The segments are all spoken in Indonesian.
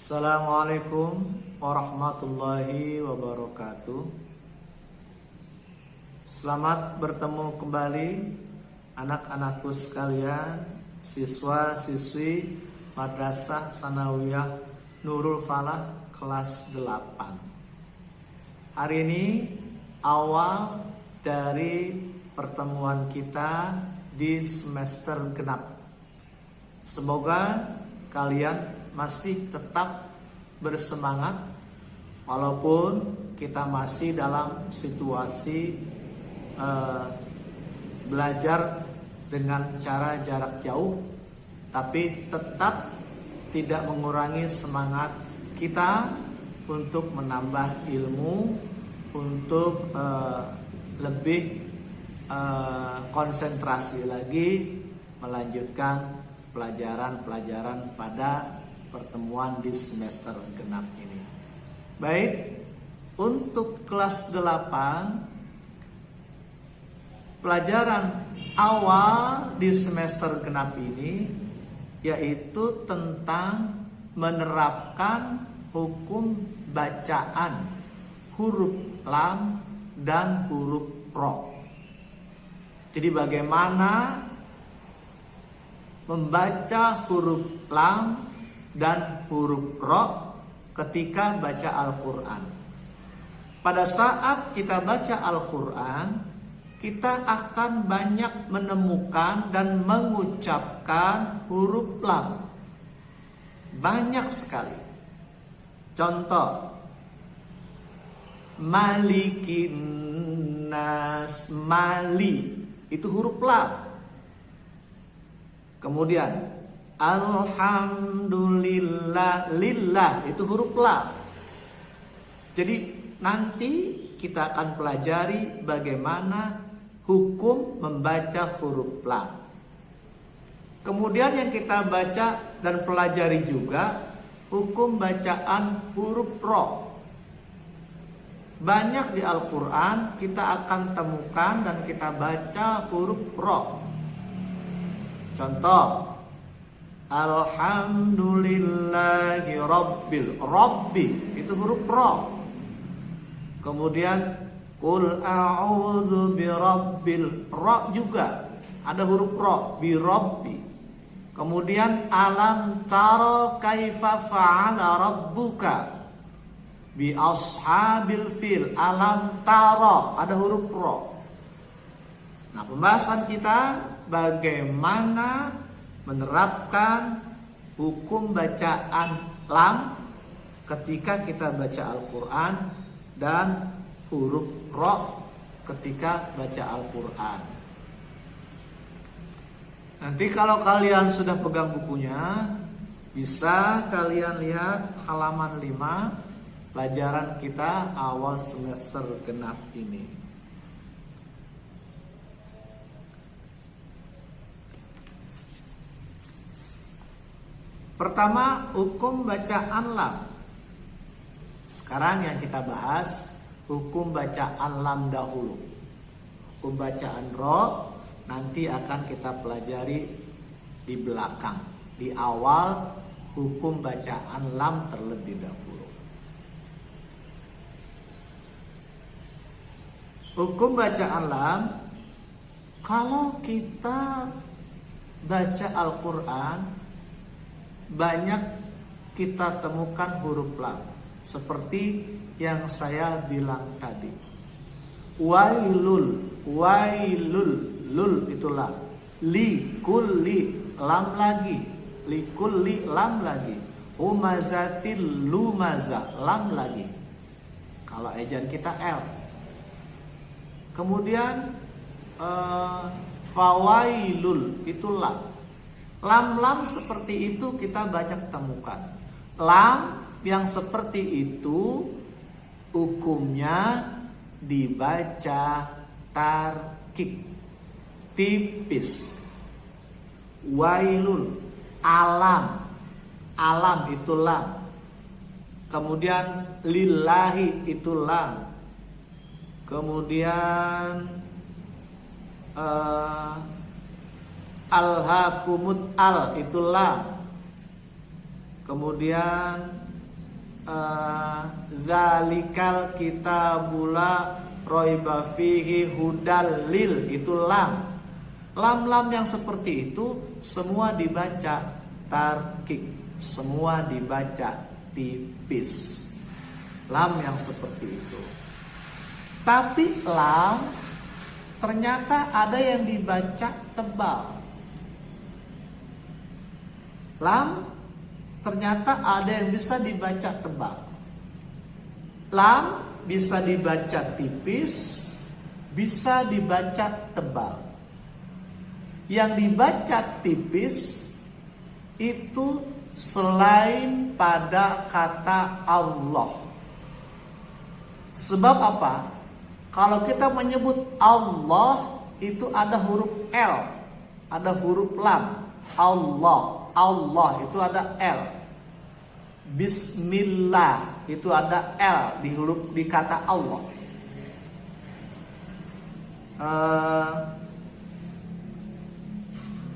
Assalamualaikum warahmatullahi wabarakatuh. Selamat bertemu kembali anak-anakku sekalian, siswa-siswi Madrasah Sanawiyah Nurul Falah kelas 8. Hari ini awal dari pertemuan kita di semester genap. Semoga kalian masih tetap bersemangat walaupun kita masih dalam situasi belajar dengan cara jarak jauh, tapi tetap tidak mengurangi semangat kita untuk menambah ilmu, untuk lebih konsentrasi lagi melanjutkan pelajaran-pelajaran pada pertemuan di semester genap ini. Baik, untuk kelas 8 pelajaran awal di semester genap ini yaitu tentang menerapkan hukum bacaan huruf lam dan huruf ro. Jadi bagaimana membaca huruf lam dan huruf ro ketika baca Al-Quran. Pada saat kita baca Al-Quran, kita akan banyak menemukan dan mengucapkan huruf lam. Banyak sekali. Contoh, Malikin Nas, Mali, itu huruf lam. Kemudian Alhamdulillah, lillah, itu huruf lam. Jadi nanti kita akan pelajari bagaimana hukum membaca huruf lam. Kemudian yang kita baca dan pelajari juga hukum bacaan huruf ro. Banyak di Al-Quran kita akan temukan dan kita baca huruf ro. Contoh, Alhamdulillahi Rabbil, Rabbi, itu huruf ro. Kemudian Qul a'udzu birabbil, ro juga ada huruf ro, bi rabbi. Kemudian alam tara kaifa fa'ala rabbuka bi ashabil fil, alam tara, ada huruf ro. Nah, pembahasan kita bagaimana menerapkan hukum bacaan lam ketika kita baca Al-Quran dan huruf ro ketika baca Al-Quran. Nanti kalau kalian sudah pegang bukunya, bisa kalian lihat halaman 5 pelajaran kita awal semester genap ini. Pertama, hukum bacaan lam. Sekarang yang kita bahas hukum bacaan lam dahulu. Hukum bacaan ro nanti akan kita pelajari di belakang. Di awal hukum bacaan lam terlebih dahulu. Hukum bacaan lam, kalau kita baca Al-Quran banyak kita temukan huruf lam seperti yang saya bilang tadi. Wailul, wailul, lul itu lam. Li kulli, lam lagi. Li kulli, lam lagi. Humazatil lumaza, lam lagi. Kalau ejaan kita L. Kemudian fawailul, itu lam. Lam-lam seperti itu kita banyak temukan. Lam yang seperti itu hukumnya dibaca tarkik, tipis. Wailun, alam, alam itu lam. Kemudian lillahi itu lam. Kemudian alhaakumut al itu lam. Kemudian zalikal kitabula roiba fihi hudal lil, itu lam. Lam-lam yang seperti itu semua dibaca tarkik, semua dibaca tipis. Lam yang seperti itu. Tapi lam ternyata ada yang dibaca tebal. Lam ternyata ada yang bisa dibaca tebal. Lam bisa dibaca tipis, bisa dibaca tebal. Yang dibaca tipis itu selain pada kata Allah. Sebab apa? Kalau kita menyebut Allah itu ada huruf L, ada huruf lam. Allah itu ada L. Bismillah itu ada L di huruf di kata Allah.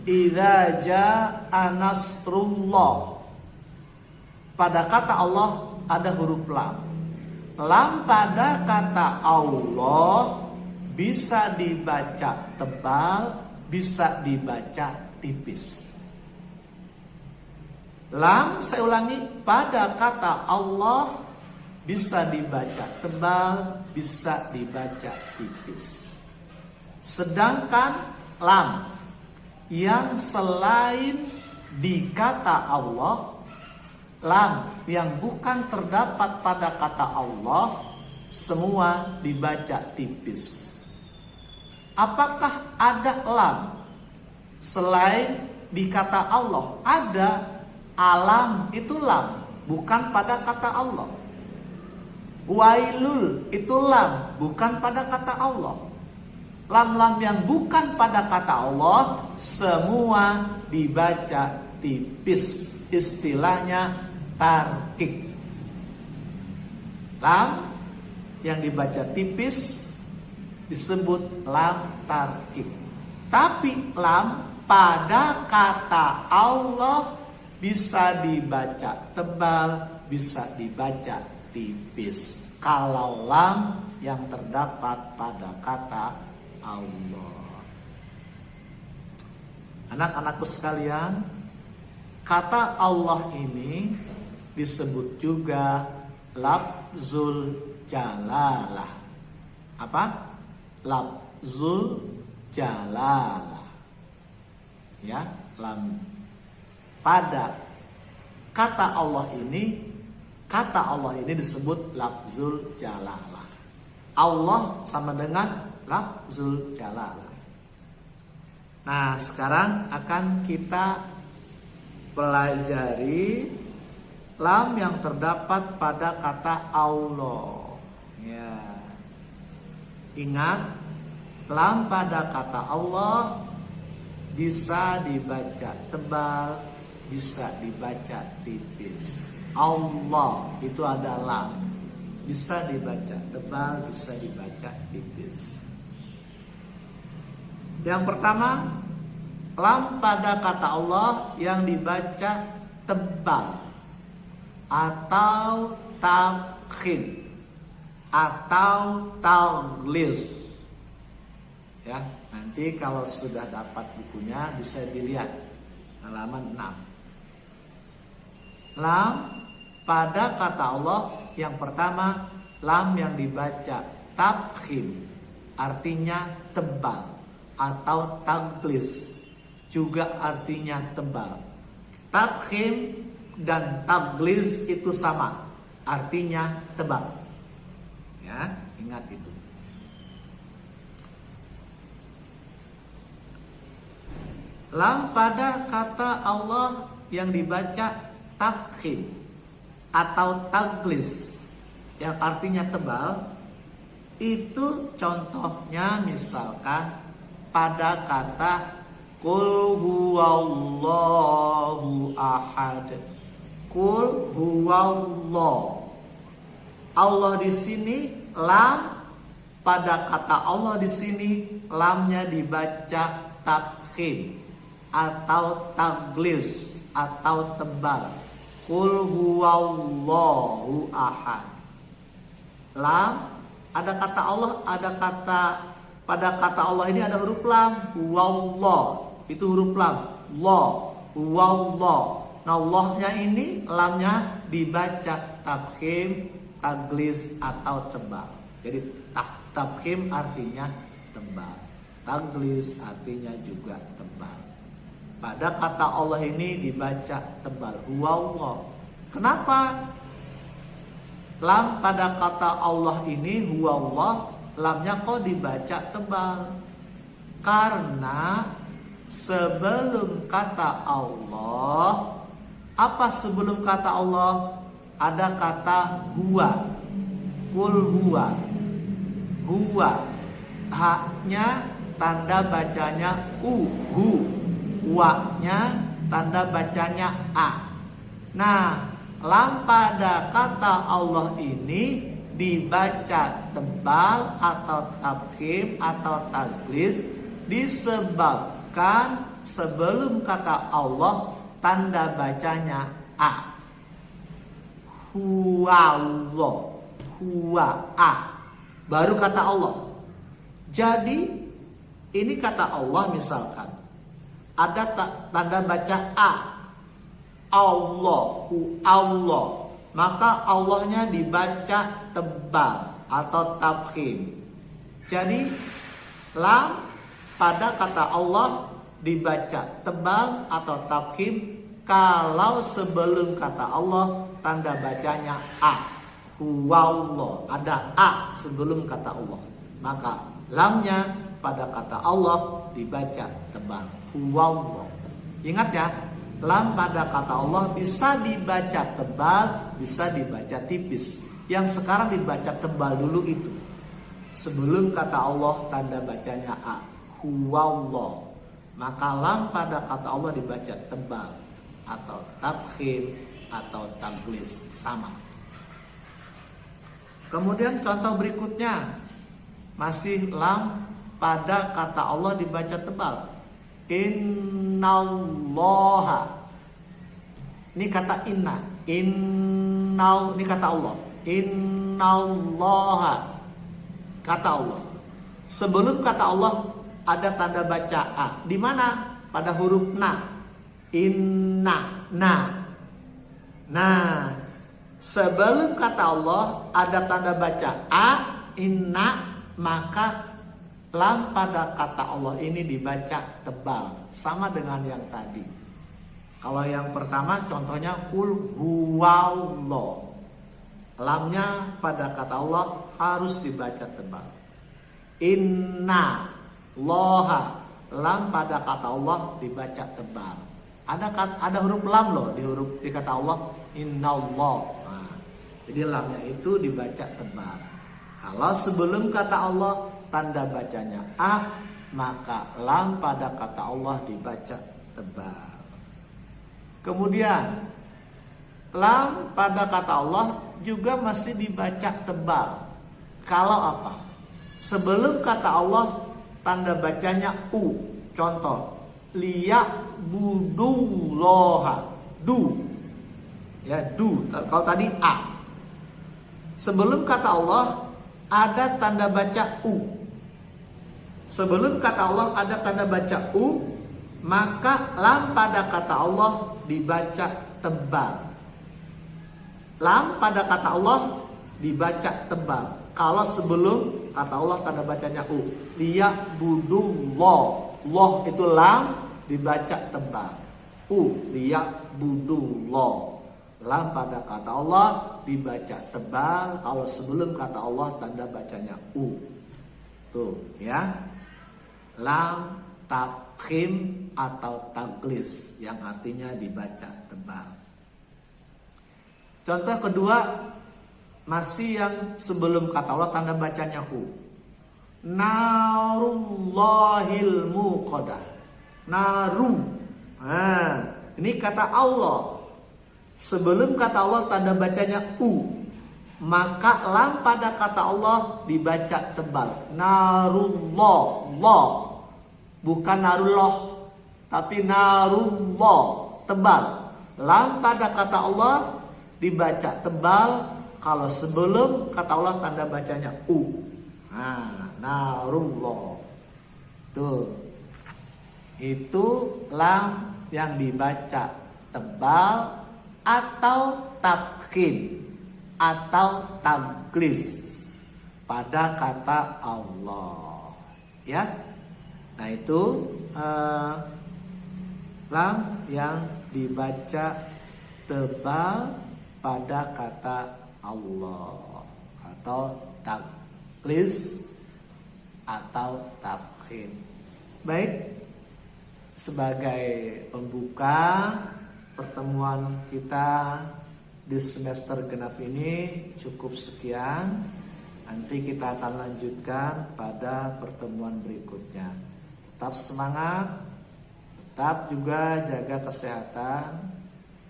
Idza jaa nasrullah, pada kata Allah ada huruf lam. Lam pada kata Allah bisa dibaca tebal, bisa dibaca tipis. Lam, saya ulangi, pada kata Allah bisa dibaca tebal, bisa dibaca tipis. Sedangkan lam yang selain di kata Allah, lam yang bukan terdapat pada kata Allah, semua dibaca tipis. Apakah ada lam selain di kata Allah? Ada. Alam itu lam, bukan pada kata Allah. Wailul itu lam, bukan pada kata Allah. Lam-lam yang bukan pada kata Allah semua dibaca tipis, istilahnya tarkik. Lam yang dibaca tipis disebut lam tarkik. Tapi lam pada kata Allah bisa dibaca tebal, bisa dibaca tipis. Kalau lam yang terdapat pada kata Allah. Anak-anakku sekalian, kata Allah ini disebut juga lafzul jalalah. Apa? Lafzul jalalah. Ya, lam pada kata Allah ini disebut lafzul jalalah. Allah sama dengan lafzul jalalah. Nah, sekarang akan kita pelajari lam yang terdapat pada kata Allah. Ya. Ingat, lam pada kata Allah bisa dibaca tebal, bisa dibaca tipis. Allah itu ada lam, bisa dibaca tebal, bisa dibaca tipis. Yang pertama, lam pada kata Allah yang dibaca tebal atau tafkhim atau taghliz. Ya, nanti kalau sudah dapat bukunya bisa dilihat halaman 6. Lam pada kata Allah yang pertama, lam yang dibaca tafkhim artinya tebal atau taghliz juga artinya tebal. Tafkhim dan taghliz itu sama, artinya tebal. Ya, ingat itu. Lam pada kata Allah yang dibaca tafkhim atau taghliz yang artinya tebal, itu contohnya misalkan pada kata qul huwallahu ahad. Qul huwallah. Allah di sini lam pada kata Allah di sini lamnya dibaca tafkhim atau taghliz atau tebal. Qul huwallahu ahad. Lam, ada kata Allah, ada kata, pada kata Allah ini ada huruf lam. Huwallah, itu huruf lam. La, huwallah. Nah, Allahnya ini lamnya dibaca tafkhim, taglis atau tebal. Jadi tafkhim artinya tebal, taglis artinya juga tebal. Pada kata Allah ini dibaca tebal, huwallah. Kenapa lam pada kata Allah ini huwallah, lamnya kok dibaca tebal? Karena sebelum kata Allah, apa sebelum kata Allah? Ada kata huwa. Qul huwa. Huwa. Haknya tanda bacanya hu. Wa-nya tanda bacanya a. Nah, lam pada kata Allah ini dibaca tebal atau tafkhim atau taglis disebabkan sebelum kata Allah tanda bacanya a. Huwallah, huwa a. Baru kata Allah. Jadi ini kata Allah misalkan ada tanda baca a. Allahu Allah. Maka Allahnya dibaca tebal atau tafkhim. Jadi lam pada kata Allah dibaca tebal atau tafkhim kalau sebelum kata Allah tanda bacanya a. Huwallah, ada a sebelum kata Allah. Maka lamnya pada kata Allah dibaca tebal. Huwallah. Ingat ya, lam pada kata Allah bisa dibaca tebal, bisa dibaca tipis. Yang sekarang dibaca tebal dulu itu. Sebelum kata Allah tanda bacanya a. Huwallah. Maka lam pada kata Allah dibaca tebal atau tafkhim atau taglis, sama. Kemudian contoh berikutnya masih lam pada kata Allah dibaca tebal. Innallaha. Ini kata inna. Ini kata Allah. Innallaha. Kata Allah. Sebelum kata Allah ada tanda baca a. Di mana? Pada huruf na. Inna, na. Nah, sebelum kata Allah ada tanda baca a, inna, maka lam pada kata Allah ini dibaca tebal, sama dengan yang tadi. Kalau yang pertama contohnya qul huwallah. Lamnya pada kata Allah harus dibaca tebal. Inna loha, lam pada kata Allah dibaca tebal. Ada huruf lam loh di kata Allah innallah. Nah, jadi lamnya itu dibaca tebal. Kalau sebelum kata Allah tanda bacanya a, maka lam pada kata Allah dibaca tebal. Kemudian lam pada kata Allah juga masih dibaca tebal. Kalau apa? Sebelum kata Allah tanda bacanya u. Contoh liya'budullaha, du. Ya, du. Kalau tadi a. Sebelum kata Allah ada tanda baca u. Sebelum kata Allah ada tanda baca u, maka lam pada kata Allah dibaca tebal. Lam pada kata Allah dibaca tebal. Kalau sebelum kata Allah tanda bacanya u. Liya'budullah. Allah itu lam dibaca tebal. U, liya'budullah. Lam pada kata Allah dibaca tebal. Kalau sebelum kata Allah tanda bacanya u. Tuh ya. Lam tafkhim atau taglis yang artinya dibaca tebal. Contoh kedua masih yang sebelum kata Allah tanda bacanya u. Narullahil muqadah. Naru. Nah, ini kata Allah. Sebelum kata Allah tanda bacanya u, maka lam pada kata Allah dibaca tebal. Narullah, Allah. Bukan narullah, tapi narullah, tebal. Lam pada kata Allah dibaca tebal, kalau sebelum kata Allah tanda bacanya U. Nah, narullah. Tuh. Itu lam yang dibaca tebal atau tabkin atau tabglis pada kata Allah. Ya. Nah, itu lam yang dibaca tebal pada kata Allah atau tabglis atau tabkin. Baik, sebagai pembuka pertemuan kita di semester genap ini cukup sekian. Nanti kita akan lanjutkan pada pertemuan berikutnya. Tetap semangat, tetap juga jaga kesehatan,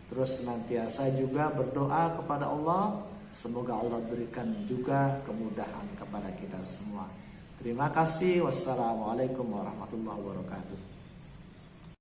terus senantiasa juga berdoa kepada Allah. Semoga Allah berikan juga kemudahan kepada kita semua. Terima kasih. Wassalamualaikum warahmatullahi wabarakatuh.